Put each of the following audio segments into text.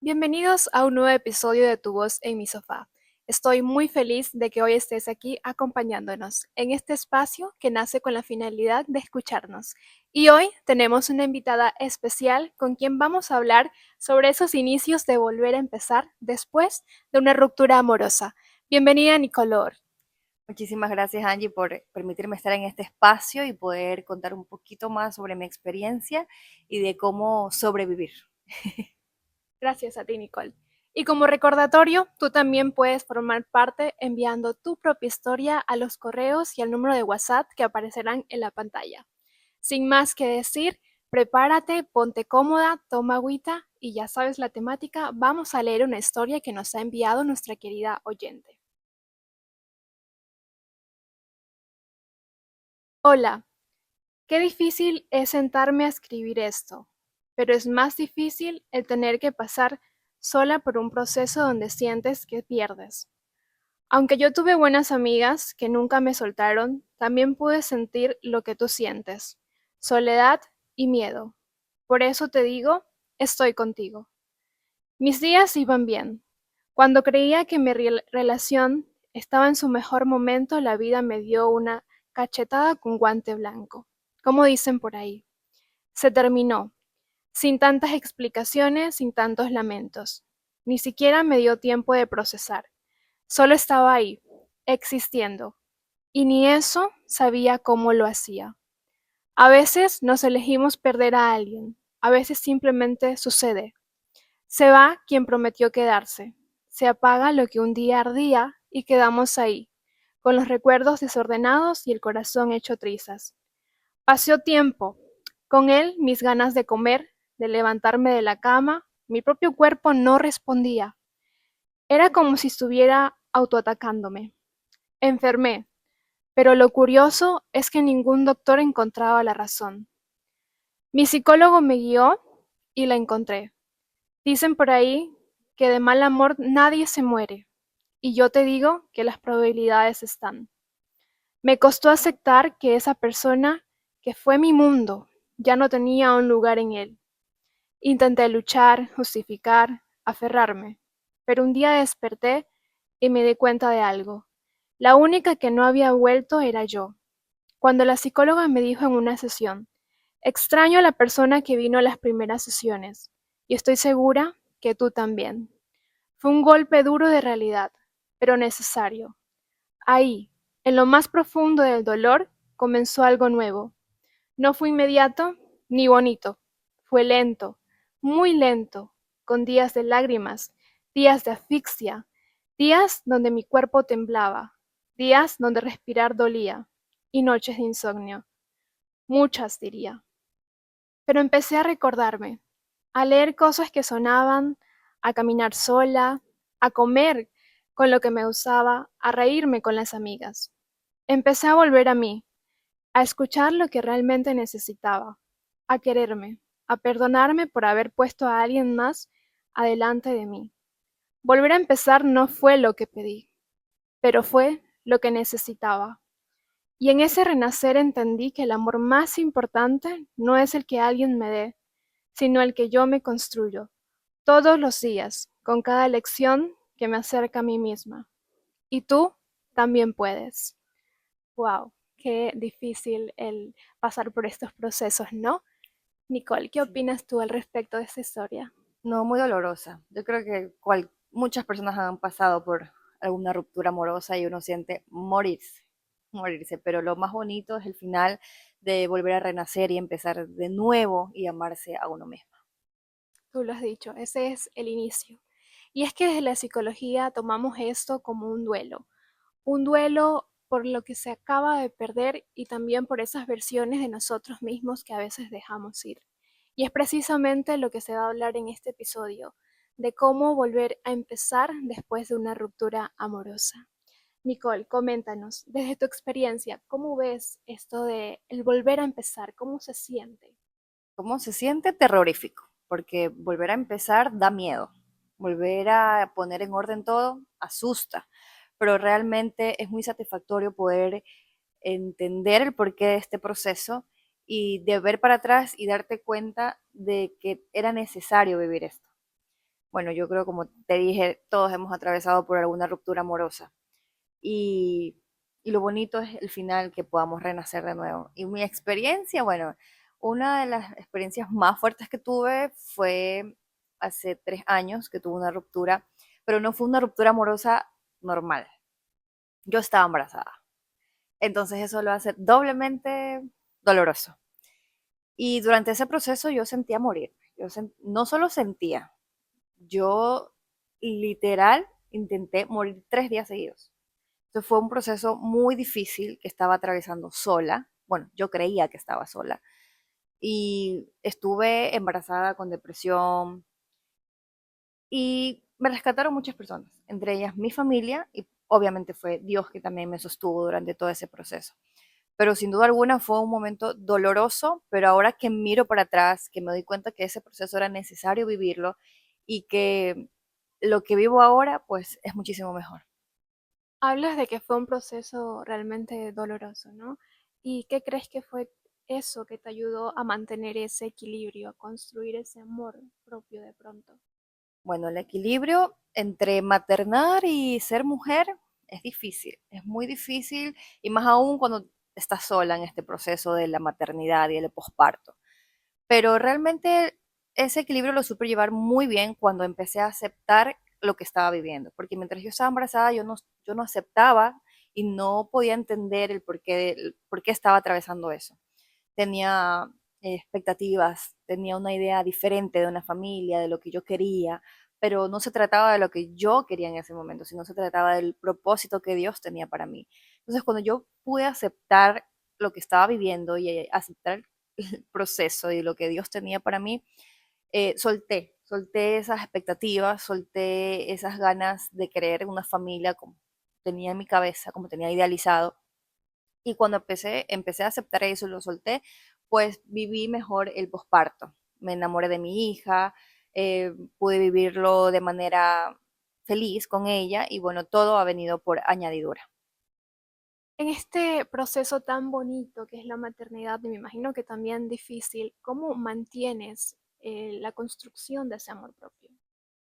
Bienvenidos a un nuevo episodio de Tu voz en mi sofá. Estoy muy feliz de que hoy estés aquí acompañándonos en este espacio que nace con la finalidad de escucharnos. Y hoy tenemos una invitada especial con quien vamos a hablar sobre esos inicios de volver a empezar después de una ruptura amorosa. Bienvenida, Nicolor. Muchísimas gracias, Angie, por permitirme estar en este espacio y poder contar un poquito más sobre mi experiencia y de cómo sobrevivir. Gracias a ti, Nicole. Y como recordatorio, tú también puedes formar parte enviando tu propia historia a los correos y al número de WhatsApp que aparecerán en la pantalla. Sin más que decir, prepárate, ponte cómoda, toma agüita y ya sabes la temática, vamos a leer una historia que nos ha enviado nuestra querida oyente. Hola, qué difícil es sentarme a escribir esto, pero es más difícil el tener que pasar sola por un proceso donde sientes que pierdes. Aunque yo tuve buenas amigas que nunca me soltaron, también pude sentir lo que tú sientes, soledad y miedo. Por eso te digo, estoy contigo. Mis días iban bien. Cuando creía que mi relación estaba en su mejor momento, la vida me dio una cachetada con guante blanco, como dicen por ahí. Se terminó, sin tantas explicaciones, sin tantos lamentos. Ni siquiera me dio tiempo de procesar. Solo estaba ahí, existiendo, y ni eso sabía cómo lo hacía. A veces nos elegimos perder a alguien, a veces simplemente sucede. Se va quien prometió quedarse, se apaga lo que un día ardía y quedamos ahí, con los recuerdos desordenados y el corazón hecho trizas. Pasó tiempo, con él mis ganas de comer, de levantarme de la cama, mi propio cuerpo no respondía. Era como si estuviera autoatacándome. Enfermé, pero lo curioso es que ningún doctor encontraba la razón. Mi psicólogo me guió y la encontré. Dicen por ahí que de mal amor nadie se muere, y yo te digo que las probabilidades están. Me costó aceptar que esa persona, que fue mi mundo, ya no tenía un lugar en él. Intenté luchar, justificar, aferrarme, pero un día desperté y me di cuenta de algo. La única que no había vuelto era yo. Cuando la psicóloga me dijo en una sesión, extraño a la persona que vino a las primeras sesiones, y estoy segura que tú también. Fue un golpe duro de realidad, pero necesario. Ahí, en lo más profundo del dolor, comenzó algo nuevo. No fue inmediato ni bonito, fue lento, muy lento, con días de lágrimas, días de asfixia, días donde mi cuerpo temblaba, días donde respirar dolía, y noches de insomnio, muchas diría. Pero empecé a recordarme, a leer cosas que sonaban, a caminar sola, a comer con lo que me usaba, a reírme con las amigas. Empecé a volver a mí, a escuchar lo que realmente necesitaba, a quererme, a perdonarme por haber puesto a alguien más adelante de mí. Volver a empezar no fue lo que pedí, pero fue lo que necesitaba. Y en ese renacer entendí que el amor más importante no es el que alguien me dé, sino el que yo me construyo, todos los días, con cada lección que me acerca a mí misma. Y tú también puedes. Wow, qué difícil el pasar por estos procesos, ¿no? Nicole, ¿qué Sí. opinas tú al respecto de esta historia? No, muy dolorosa. Yo creo que muchas personas han pasado por alguna ruptura amorosa y uno siente morirse, morirse, pero lo más bonito es el final de volver a renacer y empezar de nuevo y amarse a uno mismo. Tú lo has dicho, ese es el inicio. Y es que desde la psicología tomamos esto como un duelo por lo que se acaba de perder y también por esas versiones de nosotros mismos que a veces dejamos ir. Y es precisamente lo que se va a hablar en este episodio, de cómo volver a empezar después de una ruptura amorosa. Nicole, coméntanos, desde tu experiencia, ¿cómo ves esto de el volver a empezar? ¿Cómo se siente? ¿Cómo se siente? Terrorífico, porque volver a empezar da miedo. Volver a poner en orden todo asusta, pero realmente es muy satisfactorio poder entender el porqué de este proceso y de ver para atrás y darte cuenta de que era necesario vivir esto. Bueno, yo creo, como te dije, todos hemos atravesado por alguna ruptura amorosa y, y lo bonito es el final, que podamos renacer de nuevo. Y mi experiencia, bueno, una de las experiencias más fuertes que tuve fue hace 3 años que tuve una ruptura, pero no fue una ruptura amorosa normal. Yo estaba embarazada. Entonces eso lo hace doblemente doloroso. Y durante ese proceso yo sentía morir. No solo sentía, yo literal intenté morir 3 días seguidos. Entonces fue un proceso muy difícil que estaba atravesando sola. Bueno, yo creía que estaba sola. Y estuve embarazada con depresión y me rescataron muchas personas, entre ellas mi familia y obviamente fue Dios que también me sostuvo durante todo ese proceso. Pero sin duda alguna fue un momento doloroso, pero ahora que miro para atrás, que me doy cuenta que ese proceso era necesario vivirlo y que lo que vivo ahora pues es muchísimo mejor. Hablas de que fue un proceso realmente doloroso, ¿no? ¿Y qué crees que fue eso que te ayudó a mantener ese equilibrio, a construir ese amor propio de pronto? Bueno, el equilibrio entre maternar y ser mujer es difícil, es muy difícil y más aún cuando estás sola en este proceso de la maternidad y el posparto. Pero realmente ese equilibrio lo supe llevar muy bien cuando empecé a aceptar lo que estaba viviendo, porque mientras yo estaba embarazada yo no aceptaba y no podía entender el por qué estaba atravesando eso. Tenía expectativas, tenía una idea diferente de una familia, de lo que yo quería, pero no se trataba de lo que yo quería en ese momento, sino se trataba del propósito que Dios tenía para mí. Entonces, cuando yo pude aceptar lo que estaba viviendo y aceptar el proceso y lo que Dios tenía para mí, solté esas expectativas, solté esas ganas de creer en una familia como tenía en mi cabeza, como tenía idealizado, y cuando empecé a aceptar eso y lo solté, pues viví mejor el posparto. Me enamoré de mi hija, pude vivirlo de manera feliz con ella y bueno, todo ha venido por añadidura. En este proceso tan bonito que es la maternidad, y me imagino que también difícil, ¿cómo mantienes la construcción de ese amor propio?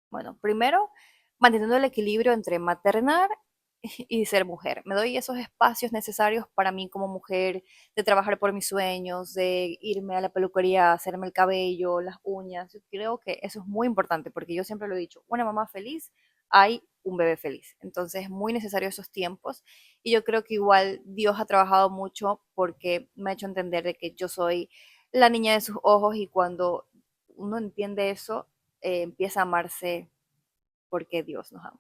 Bueno, primero, manteniendo el equilibrio entre maternar y ser mujer. Me doy esos espacios necesarios para mí como mujer, de trabajar por mis sueños, de irme a la peluquería, hacerme el cabello, las uñas. Yo creo que eso es muy importante porque yo siempre lo he dicho, una mamá feliz, hay un bebé feliz. Entonces es muy necesario esos tiempos y yo creo que igual Dios ha trabajado mucho porque me ha hecho entender de que yo soy la niña de sus ojos y cuando uno entiende eso, empieza a amarse porque Dios nos ama.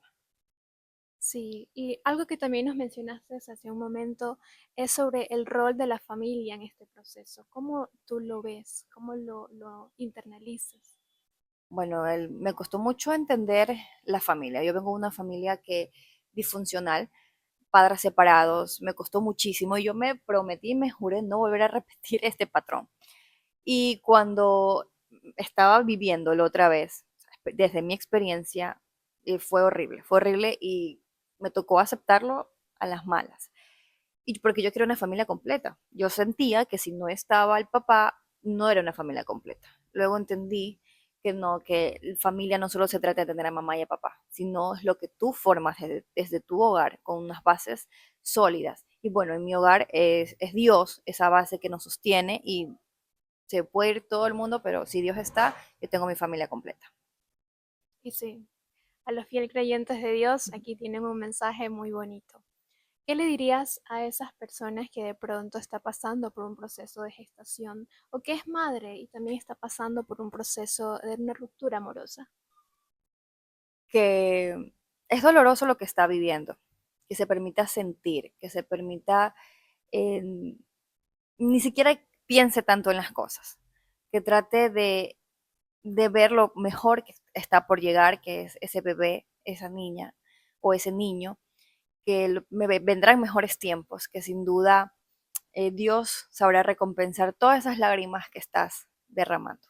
Sí, y algo que también nos mencionaste hace un momento es sobre el rol de la familia en este proceso. ¿Cómo tú lo ves? ¿Cómo lo internalizas? Bueno, me costó mucho entender la familia. Yo vengo de una familia que disfuncional, padres separados, me costó muchísimo y yo me prometí, me juré no volver a repetir este patrón. Y cuando estaba viviéndolo otra vez, desde mi experiencia, fue horrible y me tocó aceptarlo a las malas. Y porque yo quería una familia completa. Yo sentía que si no estaba el papá, no era una familia completa. Luego entendí que no, que familia no solo se trata de tener a mamá y a papá, sino es lo que tú formas desde tu hogar con unas bases sólidas. Y bueno, en mi hogar es Dios, esa base que nos sostiene y se puede ir todo el mundo, pero si Dios está, yo tengo mi familia completa. Y sí, a los fiel creyentes de Dios, aquí tienen un mensaje muy bonito. ¿Qué le dirías a esas personas que de pronto está pasando por un proceso de gestación o que es madre y también está pasando por un proceso de una ruptura amorosa? Que es doloroso lo que está viviendo, que se permita sentir, que se permita eh, ni siquiera piense tanto en las cosas, que trate de ver lo mejor que está por llegar, que es ese bebé, esa niña o ese niño, que vendrán mejores tiempos, que sin duda Dios sabrá recompensar todas esas lágrimas que estás derramando.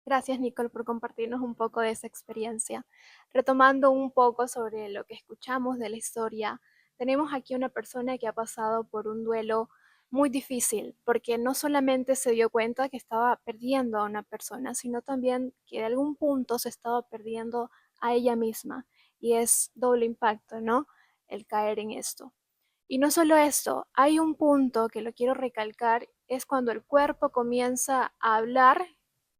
Gracias, Nicole, por compartirnos un poco de esa experiencia. Retomando un poco sobre lo que escuchamos de la historia, tenemos aquí una persona que ha pasado por un duelo muy difícil, porque no solamente se dio cuenta que estaba perdiendo a una persona, sino también que de algún punto se estaba perdiendo a ella misma. Y es doble impacto, ¿no? El caer en esto. Y no solo esto, hay un punto que lo quiero recalcar, es cuando el cuerpo comienza a hablar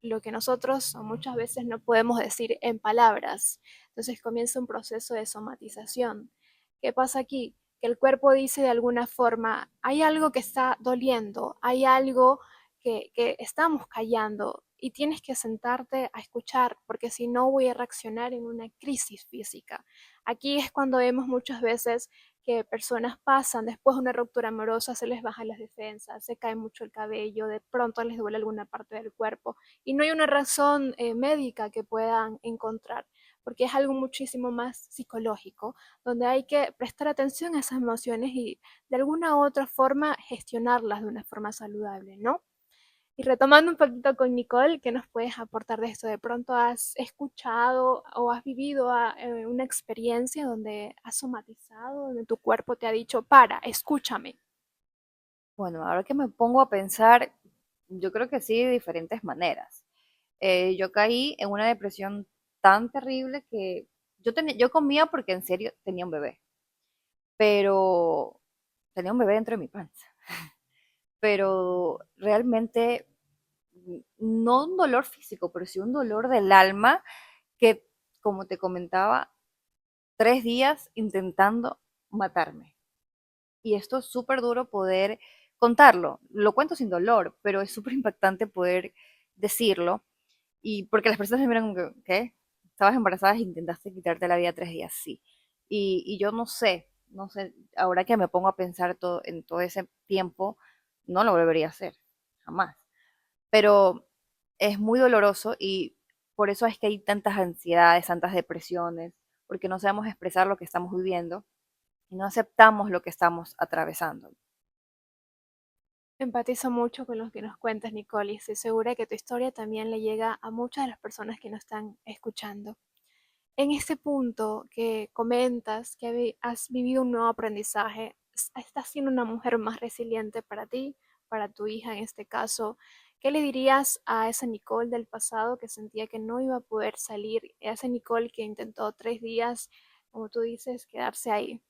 lo que nosotros muchas veces no podemos decir en palabras. Entonces comienza un proceso de somatización. ¿Qué pasa aquí? Que el cuerpo dice de alguna forma, hay algo que está doliendo, hay algo que estamos callando y tienes que sentarte a escuchar, porque si no voy a reaccionar en una crisis física. Aquí es cuando vemos muchas veces que personas pasan después de una ruptura amorosa, se les bajan las defensas, se cae mucho el cabello, de pronto les duele alguna parte del cuerpo y no hay una razón médica que puedan encontrar, porque es algo muchísimo más psicológico, donde hay que prestar atención a esas emociones y de alguna u otra forma gestionarlas de una forma saludable, ¿no? Y retomando un poquito con Nicole, ¿qué nos puedes aportar de esto? ¿De pronto has escuchado o has vivido una experiencia donde has somatizado, donde tu cuerpo te ha dicho, para, escúchame? Bueno, ahora que me pongo a pensar, yo creo que sí, de diferentes maneras. Yo caí en una depresión tan terrible que yo comía porque en serio tenía un bebé, pero tenía un bebé dentro de mi panza. Pero realmente no un dolor físico, pero sí un dolor del alma que, como te comentaba, 3 días intentando matarme. Y esto es súper duro poder contarlo. Lo cuento sin dolor, pero es súper impactante poder decirlo. Y porque las personas me miran como que, ¿qué? ¿Estabas embarazada e intentaste quitarte la vida 3 días? Sí. Y yo no sé, ahora que me pongo a pensar en todo ese tiempo, no lo volvería a hacer, jamás. Pero es muy doloroso y por eso es que hay tantas ansiedades, tantas depresiones, porque no sabemos expresar lo que estamos viviendo y no aceptamos lo que estamos atravesando. Empatizo mucho con lo que nos cuentas, Nicole, y estoy segura que tu historia también le llega a muchas de las personas que nos están escuchando. En este punto que comentas que has vivido un nuevo aprendizaje, estás siendo una mujer más resiliente para ti, para tu hija en este caso. ¿Qué le dirías a esa Nicole del pasado que sentía que no iba a poder salir? A esa Nicole que intentó 3 días, como tú dices, quedarse ahí.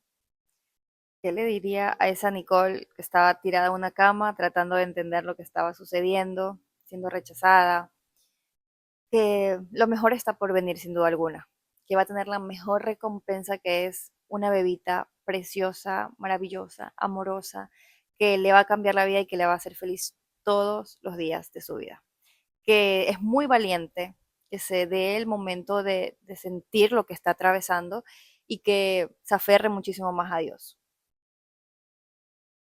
¿Qué le diría a esa Nicole que estaba tirada en una cama tratando de entender lo que estaba sucediendo, siendo rechazada? Que lo mejor está por venir sin duda alguna, que va a tener la mejor recompensa, que es una bebita preciosa, maravillosa, amorosa, que le va a cambiar la vida y que le va a hacer feliz todos los días de su vida. Que es muy valiente, que se dé el momento de sentir lo que está atravesando y que se aferre muchísimo más a Dios.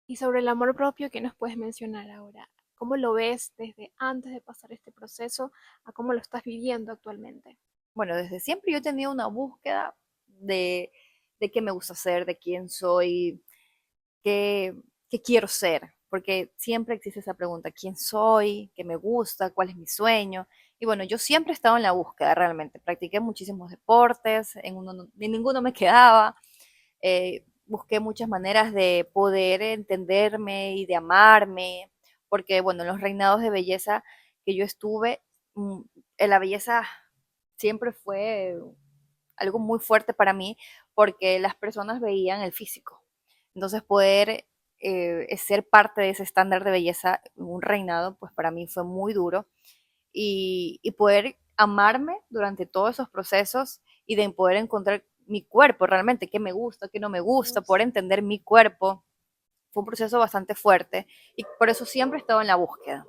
Y sobre el amor propio, ¿qué nos puedes mencionar ahora? ¿Cómo lo ves desde antes de pasar este proceso a cómo lo estás viviendo actualmente? Bueno, desde siempre yo he tenido una búsqueda de qué me gusta hacer, de quién soy, qué, qué quiero ser, porque siempre existe esa pregunta, ¿quién soy? ¿Qué me gusta? ¿Cuál es mi sueño? Y bueno, yo siempre he estado en la búsqueda realmente. Practiqué muchísimos deportes, en ninguno me quedaba. Busqué muchas maneras de poder entenderme y de amarme, porque bueno, en los reinados de belleza que yo estuve, mm, la belleza siempre fue algo muy fuerte para mí porque las personas veían el físico. Entonces poder ser parte de ese estándar de belleza en un reinado, pues para mí fue muy duro. Y poder amarme durante todos esos procesos y de poder encontrar mi cuerpo realmente, qué me gusta, qué no me gusta, poder entender mi cuerpo, fue un proceso bastante fuerte y por eso siempre he estado en la búsqueda.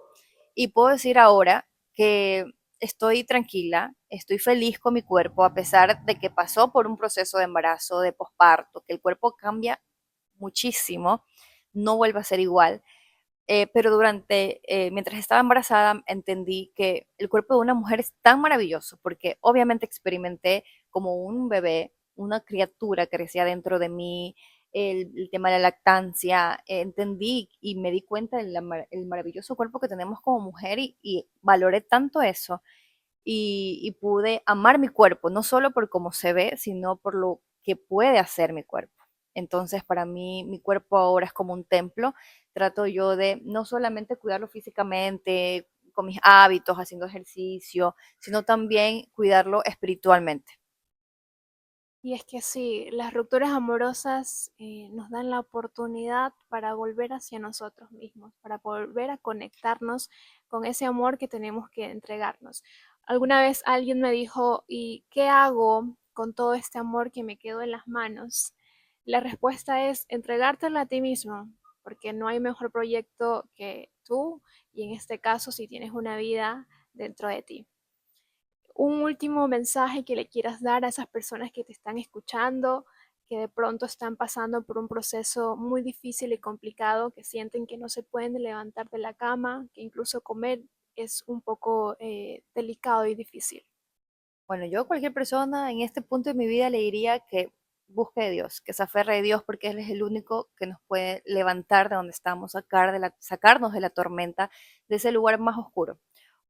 Y puedo decir ahora que estoy tranquila, estoy feliz con mi cuerpo, a pesar de que pasó por un proceso de embarazo, de posparto, que el cuerpo cambia muchísimo, no vuelve a ser igual. Pero mientras estaba embarazada, entendí que el cuerpo de una mujer es tan maravilloso, porque obviamente experimenté como un bebé, una criatura que crecía dentro de mí, el tema de la lactancia, entendí y me di cuenta del el maravilloso cuerpo que tenemos como mujer y valoré tanto eso y pude amar mi cuerpo, no solo por cómo se ve, sino por lo que puede hacer mi cuerpo. Entonces, para mí, mi cuerpo ahora es como un templo trato yo de no solamente cuidarlo físicamente, con mis hábitos, haciendo ejercicio, sino también cuidarlo espiritualmente. Y es que sí, las rupturas amorosas nos dan la oportunidad para volver hacia nosotros mismos, para volver a conectarnos con ese amor que tenemos que entregarnos. Alguna vez alguien me dijo, ¿y qué hago con todo este amor que me quedó en las manos? La respuesta es entregártelo a ti mismo, porque no hay mejor proyecto que tú y en este caso si tienes una vida dentro de ti. Un último mensaje que le quieras dar a esas personas que te están escuchando, que de pronto están pasando por un proceso muy difícil y complicado, que sienten que no se pueden levantar de la cama, que incluso comer es un poco delicado y difícil. Bueno, yo a cualquier persona en este punto de mi vida le diría que busque de Dios, que se aferre a Dios porque Él es el único que nos puede levantar de donde estamos, sacarnos de la tormenta, de ese lugar más oscuro.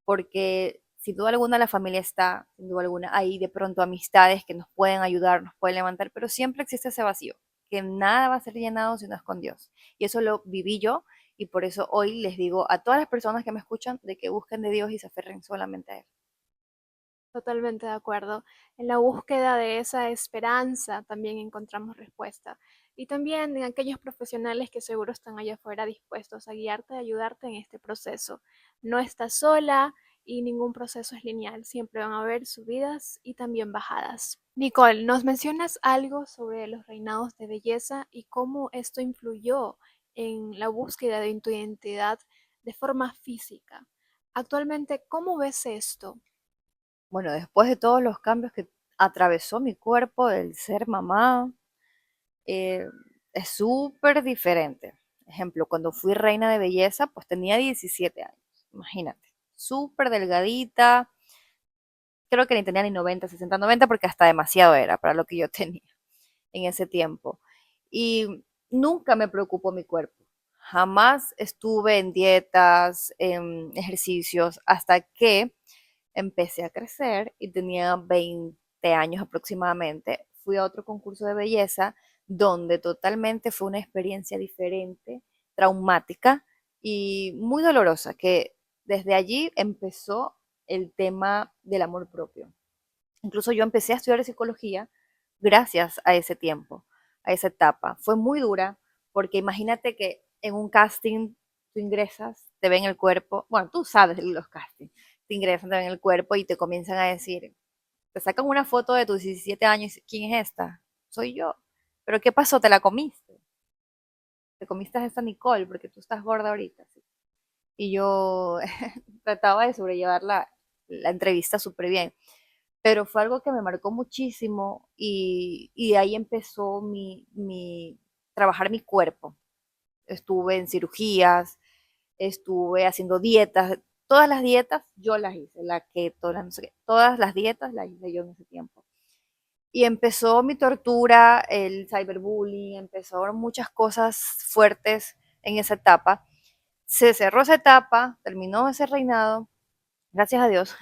Porque sin duda alguna la familia está, sin duda alguna hay de pronto amistades que nos pueden ayudar, nos pueden levantar, pero siempre existe ese vacío, que nada va a ser llenado si no es con Dios. Y eso lo viví yo y por eso hoy les digo a todas las personas que me escuchan de que busquen de Dios y se aferren solamente a Él. Totalmente de acuerdo. En la búsqueda de esa esperanza también encontramos respuesta. Y también en aquellos profesionales que seguro están allá afuera dispuestos a guiarte y ayudarte en este proceso. No estás sola y ningún proceso es lineal. Siempre van a haber subidas y también bajadas. Nicole, ¿nos mencionas algo sobre los reinados de belleza y cómo esto influyó en la búsqueda de tu identidad de forma física? Actualmente, ¿cómo ves esto? Bueno, después de todos los cambios que atravesó mi cuerpo, el ser mamá, eh, es súper diferente. Ejemplo, cuando fui reina de belleza, pues tenía 17 años, imagínate, súper delgadita, creo que ni tenía ni 90, 60, 90 porque hasta demasiado era para lo que yo tenía en ese tiempo. Y nunca me preocupó mi cuerpo. Jamás estuve en dietas, en ejercicios, hasta que empecé a crecer y tenía 20 años aproximadamente. Fui a otro concurso de belleza donde totalmente fue una experiencia diferente, traumática y muy dolorosa, que desde allí empezó el tema del amor propio. Incluso yo empecé a estudiar psicología gracias a ese tiempo, a esa etapa. Fue muy dura porque imagínate que en un casting tú ingresas, te ven el cuerpo, bueno, tú sabes los castings, te ingresan, te ven el cuerpo y te comienzan a decir, te sacan una foto de tus 17 años, ¿quién es esta? Soy yo. ¿Pero qué pasó? ¿Te la comiste? Te comiste a esta Nicole porque tú estás gorda ahorita. ¿Sí? Y yo trataba de sobrellevar la entrevista súper bien, pero fue algo que me marcó muchísimo y ahí empezó trabajar mi cuerpo. Estuve en cirugías, estuve haciendo dietas, todas las dietas yo las hice, la keto, no sé qué, todas las dietas las hice yo en ese tiempo. Y empezó mi tortura, el cyberbullying, empezaron muchas cosas fuertes en esa etapa. Se cerró esa etapa, terminó ese reinado, gracias a Dios,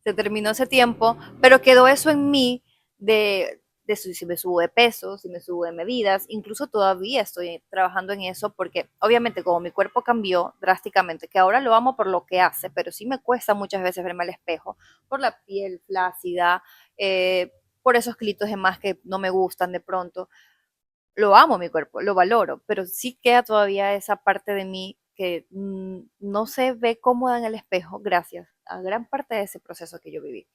se terminó ese tiempo, pero quedó eso en mí si me subo de peso, si me subo de medidas, incluso todavía estoy trabajando en eso porque obviamente como mi cuerpo cambió drásticamente, que ahora lo amo por lo que hace, pero sí me cuesta muchas veces verme al espejo, por la piel flácida, por esos kilitos de más que no me gustan de pronto, lo amo mi cuerpo, lo valoro, pero sí queda todavía esa parte de mí que no se ve cómoda en el espejo gracias a gran parte de ese proceso que yo viví.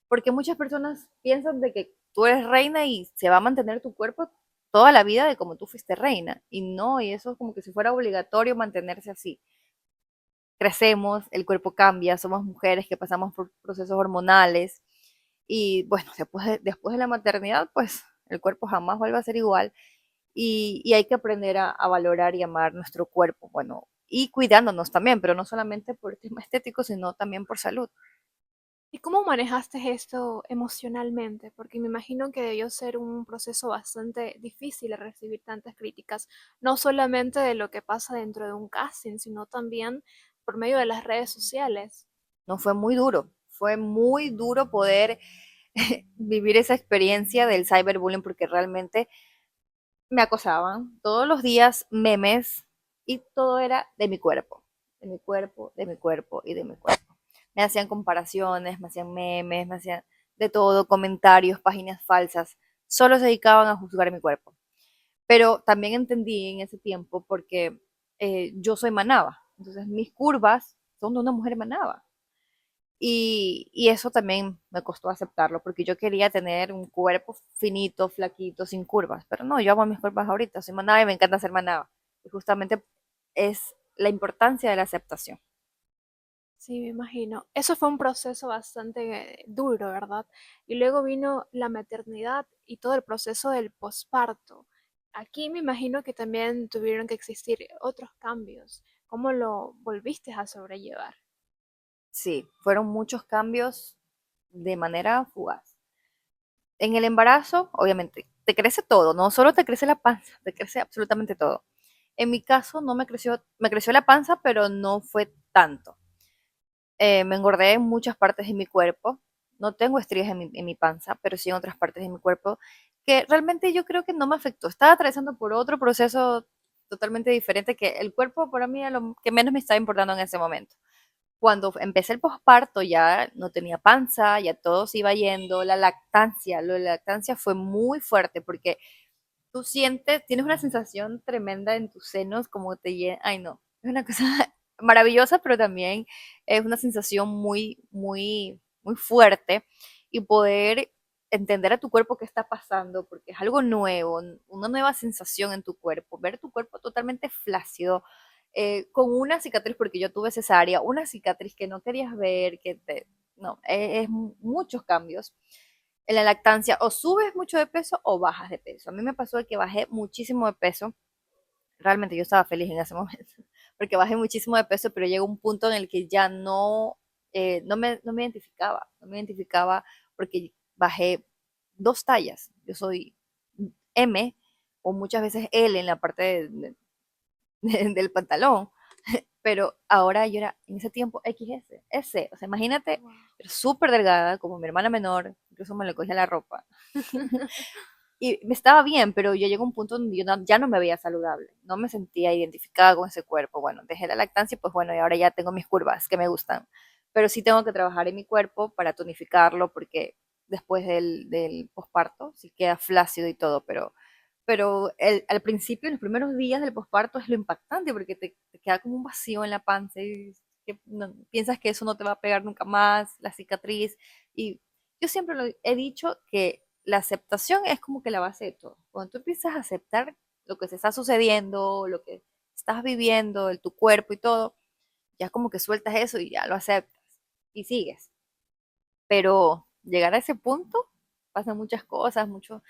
Porque muchas personas piensan de que tú eres reina y se va a mantener tu cuerpo toda la vida de como tú fuiste reina. Y no, y eso es como que si fuera obligatorio mantenerse así. Crecemos, el cuerpo cambia, somos mujeres que pasamos por procesos hormonales y bueno, después de la maternidad, pues el cuerpo jamás vuelve a ser igual y hay que aprender a valorar y amar nuestro cuerpo, bueno, y cuidándonos también, pero no solamente por el tema estético, sino también por salud. ¿Y cómo manejaste esto emocionalmente? Porque me imagino que debió ser un proceso bastante difícil de recibir tantas críticas, no solamente de lo que pasa dentro de un casting, sino también por medio de las redes sociales. No fue muy duro poder vivir esa experiencia del cyberbullying porque realmente me acosaban todos los días memes y todo era de mi cuerpo, de mi cuerpo, de mi cuerpo y de mi cuerpo. Me hacían comparaciones, me hacían memes, me hacían de todo, comentarios, páginas falsas, solo se dedicaban a juzgar mi cuerpo. Pero también entendí en ese tiempo porque yo soy manaba, entonces mis curvas son de una mujer manaba. Y eso también me costó aceptarlo, porque yo quería tener un cuerpo finito, flaquito, sin curvas. Pero no, yo amo mis curvas ahorita, soy manaba y me encanta ser manaba. Y justamente es la importancia de la aceptación. Sí, me imagino. Eso fue un proceso bastante duro, ¿verdad? Y luego vino la maternidad y todo el proceso del posparto. Aquí me imagino que también tuvieron que existir otros cambios. ¿Cómo lo volviste a sobrellevar? Sí, fueron muchos cambios de manera fugaz. En el embarazo, obviamente, te crece todo, no solo te crece la panza, te crece absolutamente todo. En mi caso no me creció la panza, pero no fue tanto. Me engordé en muchas partes de mi cuerpo. No tengo estrías en mi panza, pero sí en otras partes de mi cuerpo, que realmente yo creo que no me afectó. Estaba atravesando por otro proceso totalmente diferente, que el cuerpo para mí era lo que menos me estaba importando en ese momento. Cuando empecé el posparto ya no tenía panza, ya todo se iba yendo, lo de la lactancia fue muy fuerte porque tú sientes, tienes una sensación tremenda en tus senos, como te llena, ay no, es una cosa maravillosa, pero también es una sensación muy fuerte y poder entender a tu cuerpo qué está pasando, porque es algo nuevo, una nueva sensación en tu cuerpo, ver tu cuerpo totalmente flácido, con una cicatriz, porque yo tuve cesárea, una cicatriz que no querías ver, no, es muchos cambios en la lactancia, o subes mucho de peso o bajas de peso. A mí me pasó que bajé muchísimo de peso. Realmente yo estaba feliz en ese momento, porque bajé muchísimo de peso, pero llegó un punto en el que ya no me identificaba, no me identificaba porque bajé 2 tallas. Yo soy M o muchas veces L en la parte del pantalón, pero ahora yo era en ese tiempo XS, S, o sea, imagínate, Wow. súper delgada, como mi hermana menor, incluso me le cogía la ropa. Y me estaba bien, pero yo llegué a un punto donde yo ya no me veía saludable, no me sentía identificada con ese cuerpo. Bueno, dejé la lactancia, pues bueno, y ahora ya tengo mis curvas que me gustan, pero sí tengo que trabajar en mi cuerpo para tonificarlo, porque después del posparto sí queda flácido y todo, pero al principio, en los primeros días del posparto es lo impactante, porque te queda como un vacío en la panza y que piensas que eso no te va a pegar nunca más, la cicatriz. Y yo siempre lo he dicho que la aceptación es como que la base de todo. Cuando tú empiezas a aceptar lo que se está sucediendo, lo que estás viviendo, tu cuerpo y todo, ya como que sueltas eso y ya lo aceptas y sigues. Pero llegar a ese punto pasan muchas cosas, muchos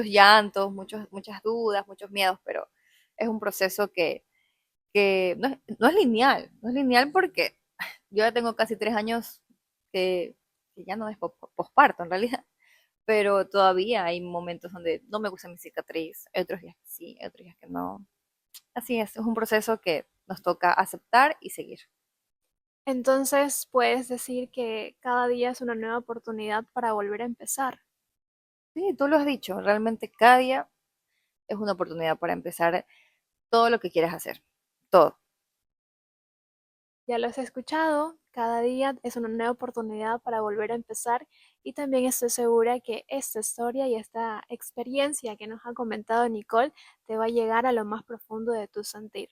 llantos, muchas dudas, muchos miedos, pero es un proceso que no es lineal, no es lineal porque yo ya tengo casi 3 años que ya no es posparto en realidad, pero todavía hay momentos donde no me gusta mi cicatriz, hay otros días que sí, hay otros días que no. Así es un proceso que nos toca aceptar y seguir. Entonces, puedes decir que cada día es una nueva oportunidad para volver a empezar. Sí, tú lo has dicho, realmente cada día es una oportunidad para empezar todo lo que quieras hacer, todo. Ya lo has escuchado, cada día es una nueva oportunidad para volver a empezar y también estoy segura que esta historia y esta experiencia que nos ha comentado Nicole te va a llegar a lo más profundo de tu sentir.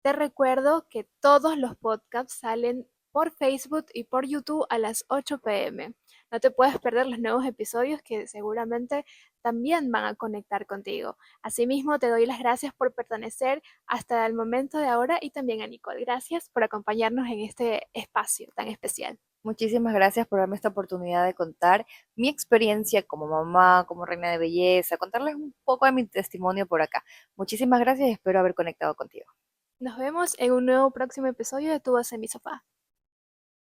Te recuerdo que todos los podcasts salen por Facebook y por YouTube a las 8 p.m. No te puedes perder los nuevos episodios que seguramente también van a conectar contigo. Asimismo, te doy las gracias por pertenecer hasta el momento de ahora y también a Nicole. Gracias por acompañarnos en este espacio tan especial. Muchísimas gracias por darme esta oportunidad de contar mi experiencia como mamá, como reina de belleza, contarles un poco de mi testimonio por acá. Muchísimas gracias y espero haber conectado contigo. Nos vemos en un nuevo próximo episodio de Tu voz en mi sofá.